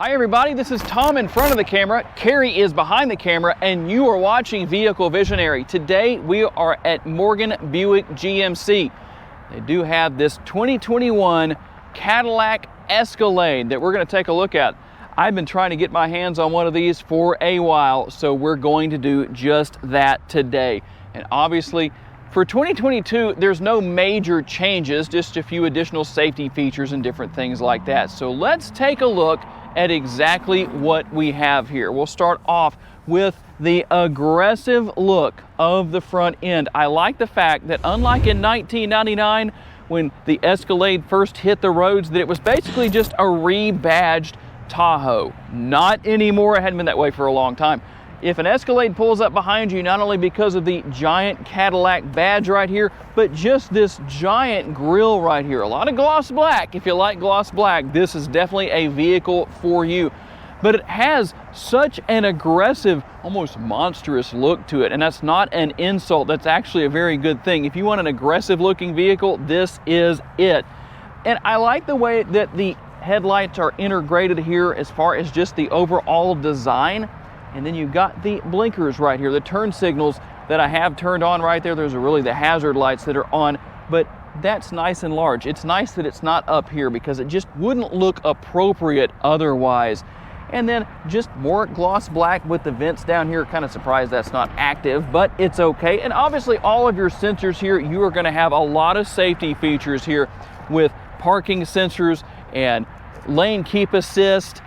Hi everybody, this is Tom in front of the camera, Carrie is behind the camera, and you are watching Vehicle Visionary. Today we are at Morgan Buick GMC. They do have this 2021 Cadillac Escalade that we're going to take a look at. I've been trying to get my hands on one of these for a while, so we're going to do just that today. And obviously, for 2022, there's no major changes, just a few additional safety features and different things like that. So let's take a look at exactly what we have here. We'll start off with the aggressive look of the front end. I like the fact that unlike in 1999, when the Escalade first hit the roads, that it was basically just a rebadged Tahoe. Not anymore, it hadn't been that way for a long time. If an Escalade pulls up behind you, not only because of the giant Cadillac badge right here, but just this giant grille right here. A lot of gloss black. If you like gloss black, this is definitely a vehicle for you. But it has such an aggressive, almost monstrous look to it. And that's not an insult. That's actually a very good thing. If you want an aggressive looking vehicle, this is it. And I like the way that the headlights are integrated here as far as just the overall design. And then you've got the blinkers right here, the turn signals that I have turned on right there. Those are really the hazard lights that are on, but that's nice and large. It's nice that it's not up here because it just wouldn't look appropriate otherwise. And then just more gloss black with the vents down here. Kind of surprised that's not active, but it's okay. And obviously all of your sensors here, you are gonna have a lot of safety features here with parking sensors and lane keep assist,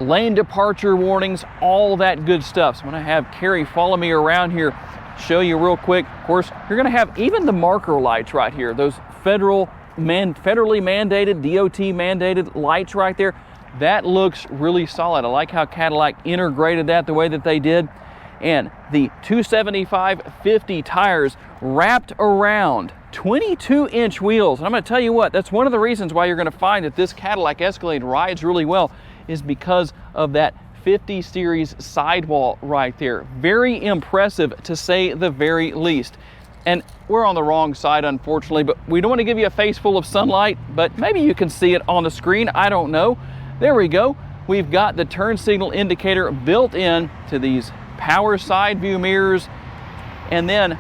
lane departure warnings, all that good stuff. So I'm gonna have Carrie follow me around here, show you real quick. Of course, you're gonna have even the marker lights right here, those federally mandated, DOT mandated lights right there. That looks really solid. I like how Cadillac integrated that the way that they did. And the 275/50 tires wrapped around 22-inch wheels. And I'm gonna tell you what, that's one of the reasons why you're gonna find that this Cadillac Escalade rides really well, is because of that 50 series sidewall right there. Very impressive to say the very least. And we're on the wrong side, unfortunately, but we don't want to give you a face full of sunlight, but maybe you can see it on the screen, I don't know. There we go. We've got the turn signal indicator built in to these power side view mirrors, and then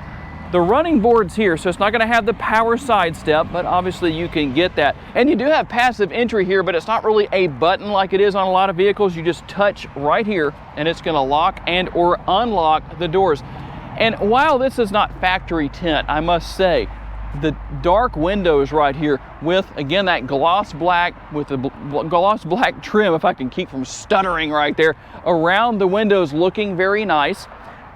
the running boards here, so it's not going to have the power side step, but obviously you can get that. And you do have passive entry here, but it's not really a button like it is on a lot of vehicles. You just touch right here and it's going to lock and or unlock the doors. And while this is not factory tint, I must say, the dark windows right here with, again, that gloss black with the gloss black trim, if I can keep from stuttering right there, around the windows looking very nice.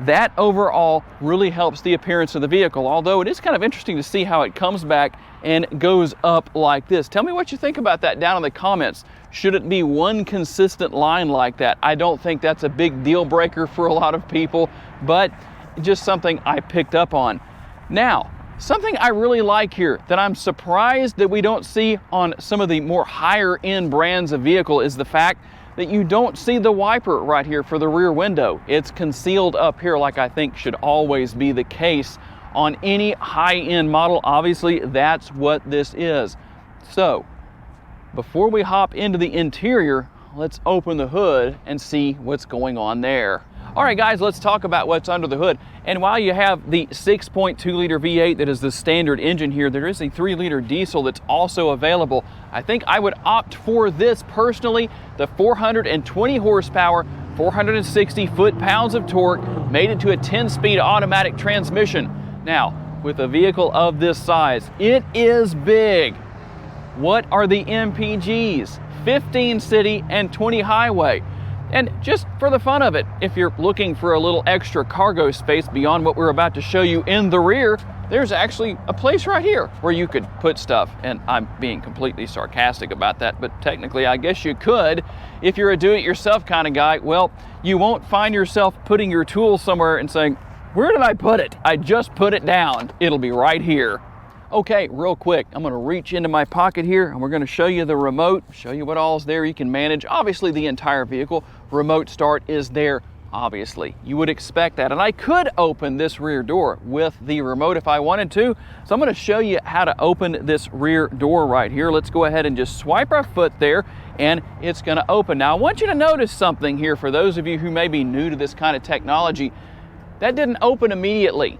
That overall really helps the appearance of the vehicle, although it is kind of interesting to see how it comes back and goes up like this. Tell me what you think about that down in the comments. Should it be one consistent line like that? I don't think that's a big deal breaker for a lot of people, but just something I picked up on. Now, something I really like here that I'm surprised that we don't see on some of the more higher end brands of vehicle is the fact that you don't see the wiper right here for the rear window. It's concealed up here, like I think should always be the case on any high-end model. Obviously, that's what this is. So, before we hop into the interior, let's open the hood and see what's going on there. All right, guys, let's talk about what's under the hood. And while you have the 6.2 liter V8 that is the standard engine here, there is a 3-liter diesel that's also available. I think I would opt for this personally. The 420 horsepower, 460 foot-pounds of torque, made it to a 10-speed automatic transmission. Now, with a vehicle of this size, it is big. What are the MPGs? 15 city and 20 highway. And just for the fun of it, if you're looking for a little extra cargo space beyond what we're about to show you in the rear, there's actually a place right here where you could put stuff. And I'm being completely sarcastic about that, but technically I guess you could. If you're a do-it-yourself kind of guy, well, you won't find yourself putting your tools somewhere and saying, where did I put it? I just put it down. It'll be right here. Okay, real quick, I'm gonna reach into my pocket here and we're gonna show you the remote, show you what all's there you can manage. Obviously the entire vehicle, remote start is there, obviously. You would expect that. And I could open this rear door with the remote if I wanted to. So I'm gonna show you how to open this rear door right here. Let's go ahead and just swipe our foot there and it's going to open. Now I want you to notice something here for those of you who may be new to this kind of technology. That didn't open immediately.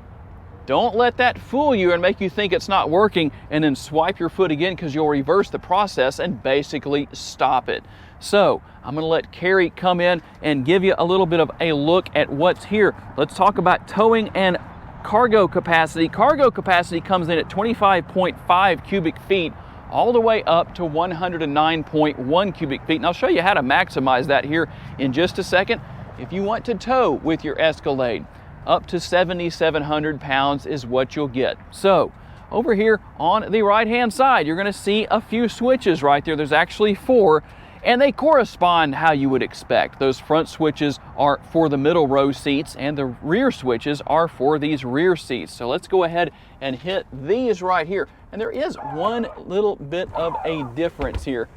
Don't let that fool you and make you think it's not working and then swipe your foot again, because you'll reverse the process and basically stop it. So I'm going to let Carrie come in and give you a little bit of a look at what's here. Let's talk about towing and cargo capacity. Cargo capacity comes in at 25.5 cubic feet all the way up to 109.1 cubic feet. And I'll show you how to maximize that here in just a second. If you want to tow with your Escalade, up to 7,700 pounds is what you'll get. So over here on the right hand side, you're going to see a few switches right there. There's actually 4, and they correspond how you would expect. Those front switches are for the middle row seats, and the rear switches are for these rear seats. So let's go ahead and hit these right here. And there is one little bit of a difference here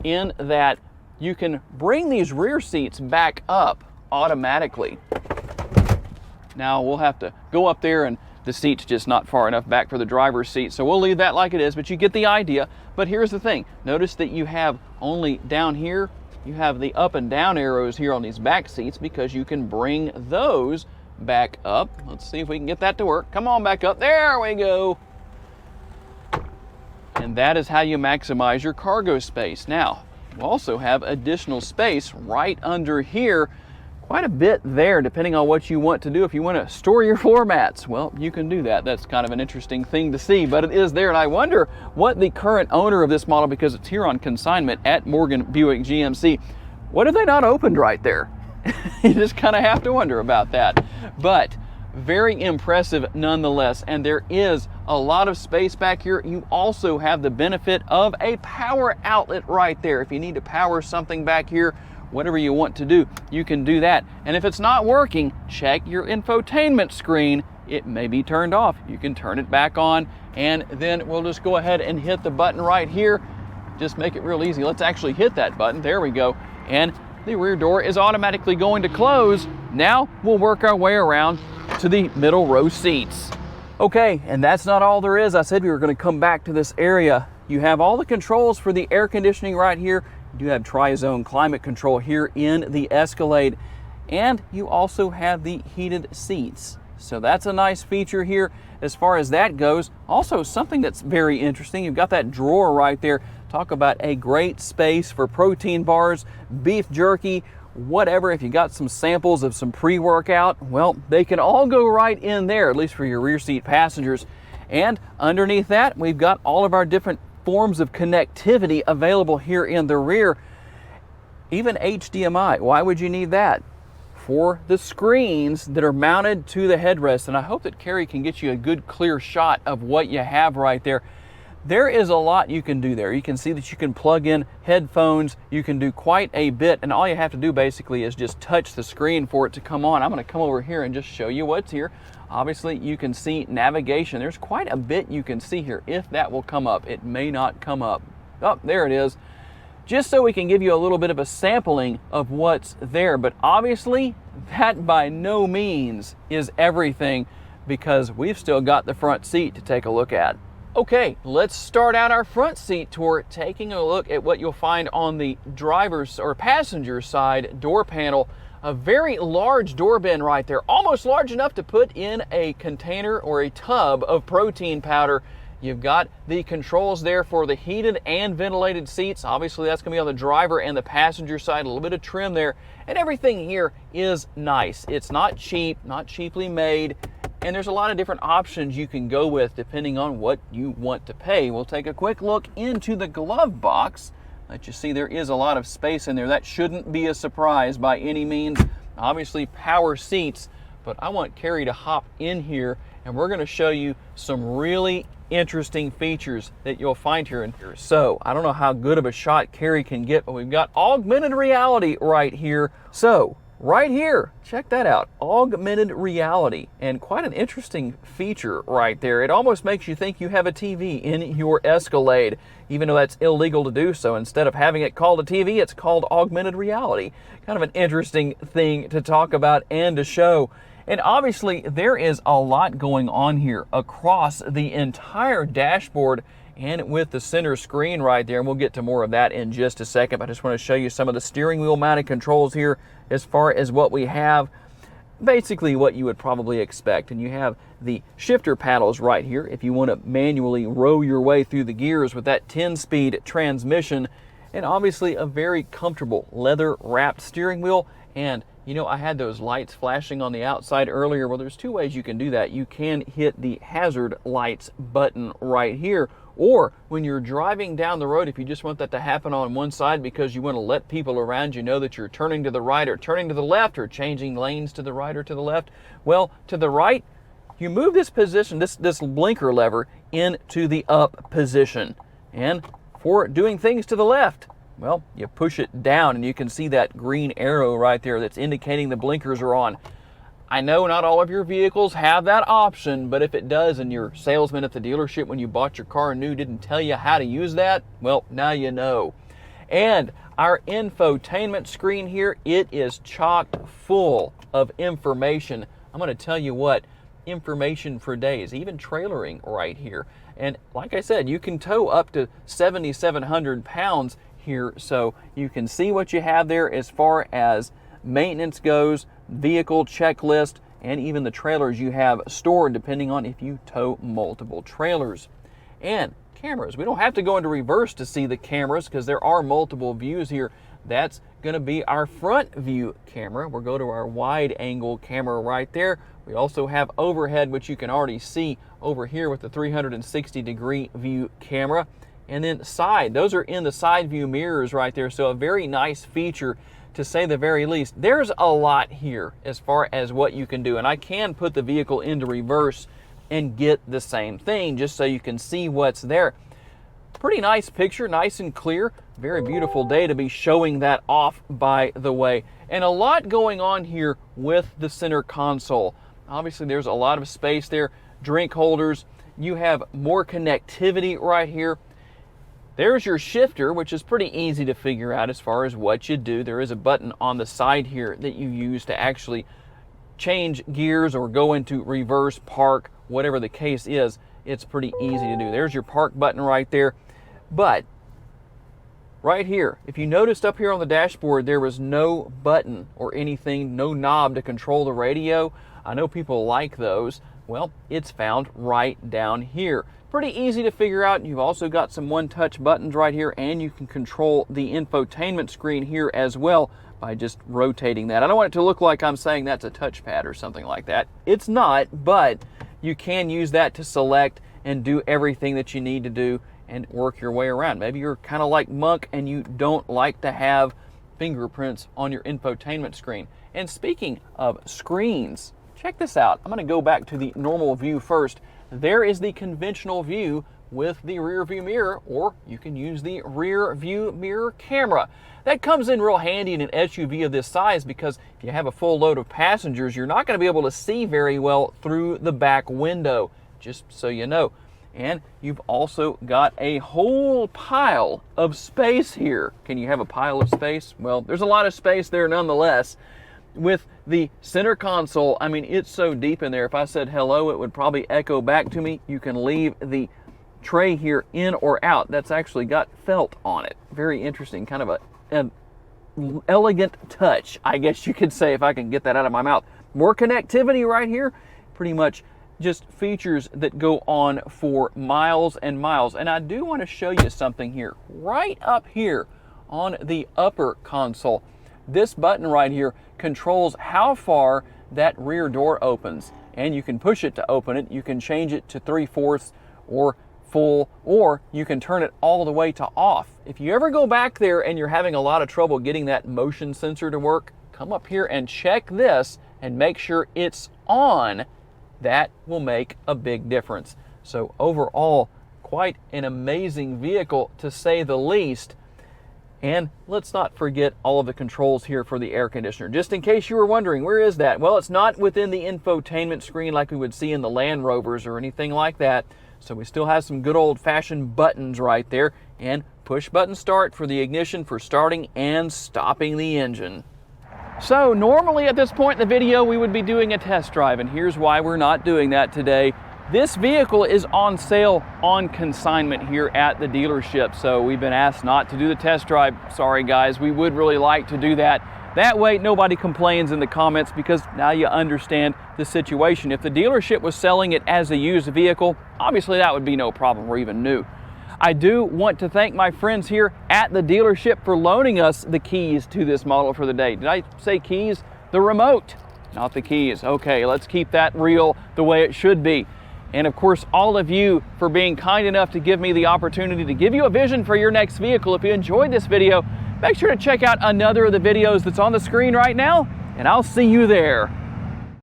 in that you can bring these rear seats back up automatically. Now we'll have to go up there, and the seat's just not far enough back for the driver's seat, so we'll leave that like it is, but you get the idea. But here's the thing, notice that you have only down here, you have the up and down arrows here on these back seats, because you can bring those back up. Let's see if we can get that to work. Come on back up, there we go. And that is how you maximize your cargo space. Now, you also have additional space right under here, quite a bit there, depending on what you want to do. If you want to store your floor mats, well, you can do that. That's kind of an interesting thing to see, but it is there. And I wonder what the current owner of this model, because it's here on consignment at Morgan Buick GMC, what have they not opened right there? You just kind of have to wonder about that. But very impressive nonetheless, and there is a lot of space back here. You also have the benefit of a power outlet right there. If you need to power something back here, whatever you want to do, you can do that. And if it's not working, check your infotainment screen. It may be turned off. You can turn it back on, and then we'll just go ahead and hit the button right here. Just make it real easy. Let's actually hit that button. There we go. And the rear door is automatically going to close. Now we'll work our way around to the middle row seats. Okay, and that's not all there is. I said we were going to come back to this area. You have all the controls for the air conditioning right here. You do have tri-zone climate control here in the Escalade, and you also have the heated seats. So that's a nice feature here as far as that goes. Also, something that's very interesting, you've got that drawer right there. Talk about a great space for protein bars, beef jerky, whatever. If you got some samples of some pre-workout, well, they can all go right in there, at least for your rear seat passengers. And underneath that, we've got all of our different forms of connectivity available here in the rear. Even HDMI. Why would you need that? For the screens that are mounted to the headrest. And I hope that Carrie can get you a good clear shot of what you have right there. There is a lot you can do there. You can see that you can plug in headphones. You can do quite a bit, and all you have to do basically is just touch the screen for it to come on. I'm going to come over here and just show you what's here. Obviously, you can see navigation. There's quite a bit you can see here. If that will come up, it may not come up. Oh, there it is. Just so we can give you a little bit of a sampling of what's there. But obviously, that by no means is everything, because we've still got the front seat to take a look at. Okay, let's start out our front seat tour, taking a look at what you'll find on the driver's or passenger side door panel. A very large door bin right there, almost large enough to put in a container or a tub of protein powder. You've got the controls there for the heated and ventilated seats. Obviously, that's going to be on the driver and the passenger side. A little bit of trim there, and everything here is nice. It's not cheap, not cheaply made. And there's a lot of different options you can go with depending on what you want to pay. We'll take a quick look into the glove box. Let you see there is a lot of space in there. That shouldn't be a surprise by any means. Obviously power seats, but I want Carrie to hop in here and we're going to show you some really interesting features that you'll find here. So I don't know how good of a shot Carrie can get, but we've got augmented reality right here. So right here, check that out, augmented reality, and quite an interesting feature right there. It almost makes you think you have a TV in your Escalade, even though that's illegal to do so. Instead of having it called a TV, it's called augmented reality. Kind of an interesting thing to talk about and to show. And obviously there is a lot going on here across the entire dashboard and with the center screen right there, and we'll get to more of that in just a second. But I just want to show you some of the steering wheel mounted controls here as far as what we have. Basically what you would probably expect. And you have the shifter paddles right here if you want to manually row your way through the gears with that 10-speed transmission, and obviously a very comfortable leather wrapped steering wheel. And you know, I had those lights flashing on the outside earlier. Well, there's two ways you can do that. You can hit the hazard lights button right here, or when you're driving down the road, if you just want that to happen on one side because you want to let people around you know that you're turning to the right or turning to the left or changing lanes to the right or to the left. Well, to the right, you move this position, this blinker lever into the up position. And for doing things to the left, well, you push it down and you can see that green arrow right there that's indicating the blinkers are on. I know not all of your vehicles have that option, but if it does and your salesman at the dealership when you bought your car new didn't tell you how to use that, well, now you know. And our infotainment screen here, it is chock full of information. I'm going to tell you what, information for days, even trailering right here. And like I said, you can tow up to 7,700 pounds here, so you can see what you have there as far as maintenance goes, vehicle checklist, and even the trailers you have stored depending on if you tow multiple trailers. And cameras, we don't have to go into reverse to see the cameras because there are multiple views here. That's going to be our front view camera. We'll go to our wide angle camera right there. We also have overhead, which you can already see over here with the 360 degree view camera. And then side, those are in the side view mirrors right there. So a very nice feature to say the very least. There's a lot here as far as what you can do. And I can put the vehicle into reverse and get the same thing just so you can see what's there. Pretty nice picture, nice and clear. Very beautiful day to be showing that off, by the way. And a lot going on here with the center console. Obviously there's a lot of space there, drink holders. You have more connectivity right here. There's your shifter, which is pretty easy to figure out as far as what you do. There is a button on the side here that you use to actually change gears or go into reverse, park, whatever the case is. It's pretty easy to do. There's your park button right there. But right here, if you noticed up here on the dashboard, there was no button or anything, no knob to control the radio. I know people like those. Well, it's found right down here. Pretty easy to figure out. You've also got some one-touch buttons right here, and you can control the infotainment screen here as well by just rotating that. I don't want it to look like I'm saying that's a touchpad or something like that. It's not, but you can use that to select and do everything that you need to do and work your way around. Maybe you're kind of like Monk and you don't like to have fingerprints on your infotainment screen. And speaking of screens, check this out. I'm going to go back to the normal view first. There is the conventional view with the rear view mirror, or you can use the rear view mirror camera. That comes in real handy in an SUV of this size because if you have a full load of passengers, you're not going to be able to see very well through the back window, just so you know. And you've also got a whole pile of space here. Can you have a pile of space? Well, there's a lot of space there nonetheless. With the center console, I mean, it's so deep in there. If I said hello, it would probably echo back to me. You can leave the tray here in or out. That's actually got felt on it. Very interesting, kind of an elegant touch, I guess you could say, if I can get that out of my mouth. More connectivity right here. Pretty much just features that go on for miles and miles. And I do want to show you something here. Right up here on the upper console, this button right here controls how far that rear door opens, and you can push it to open it. You can change it to 3/4 or full, or you can turn it all the way to off. If you ever go back there and you're having a lot of trouble getting that motion sensor to work, come up here and check this and make sure it's on. That will make a big difference. So overall, quite an amazing vehicle to say the least. And let's not forget all of the controls here for the air conditioner. Just in case you were wondering, where is that? Well, it's not within the infotainment screen like we would see in the Land Rovers or anything like that. So we still have some good old-fashioned buttons right there, and push button start for the ignition for starting and stopping the engine. So normally at this point in the video we would be doing a test drive, and here's why we're not doing that today. This vehicle is on sale on consignment here at the dealership, so we've been asked not to do the test drive. Sorry guys, we would really like to do that. That way nobody complains in the comments, because now you understand the situation. If the dealership was selling it as a used vehicle, obviously that would be no problem or even new. I do want to thank my friends here at the dealership for loaning us the keys to this model for the day. Did I say keys? The remote, not the keys. Okay, let's keep that real the way it should be. And of course, all of you for being kind enough to give me the opportunity to give you a vision for your next vehicle. If you enjoyed this video, make sure to check out another of the videos that's on the screen right now, and I'll see you there.